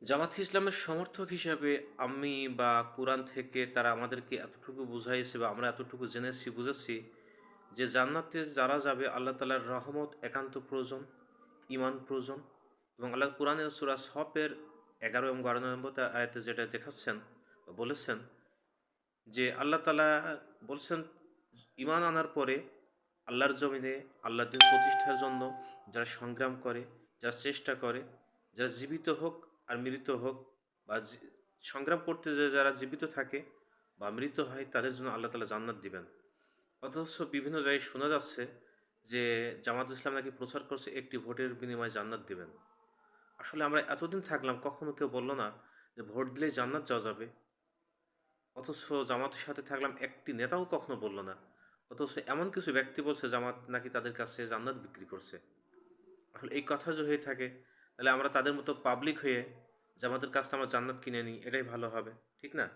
জামাত ইসলামের সমর্থক হিসাবে আমি বা কোরআন থেকে তারা আমাদেরকে এতটুকু বুঝাইছে বা আমরা এতটুকু জেনেছি বুঝেছি যে জান্নাতে যারা যাবে আল্লাহ তালার রহমত একান্ত প্রয়োজন, ইমান প্রয়োজন। এবং আল্লাহ কোরআনের সূরা সফের 11 এবং 12 নম্বর আয়াতে যেটা দেখাচ্ছেন বা বলেছেন যে আল্লাহ তালা বলছেন ইমান আনার পরে আল্লাহর জমিনে আল্লাহ দিন প্রতিষ্ঠার জন্য যারা সংগ্রাম করে, যারা চেষ্টা করে, যারা জীবিত হোক আর মৃত হোক বা সংগ্রাম করতে যে যারা জীবিত থাকে বা মৃত হয় তাদের জন্য আল্লাহ তালা জান্নাত দিবেন। অথচ বিভিন্ন জায়গায় শোনা যাচ্ছে যে জামাত ইসলাম নাকি প্রচার করছে একটি ভোটের বিনিময়ে জান্নাত দিবেন। আসলে আমরা এতদিন থাকলাম, কখনো কেউ বলল না যে ভোট দিলেই জান্নাত যাওয়া যাবে। অথচ জামাতের সাথে থাকলাম, একটি নেতাও কখনো বলল না। অথচ এমন কিছু ব্যক্তি বলছে জামাত নাকি তাদের কাছে জান্নাত বিক্রি করছে। আসলে এই কথা যদি হয়ে থাকে তাহলে আমরা তাদের মতো পাবলিক হয়ে জামাতের কাছ থেকে আমরা জান্নাত কিনে নিই, এটাই ভালো হবে। ঠিক না?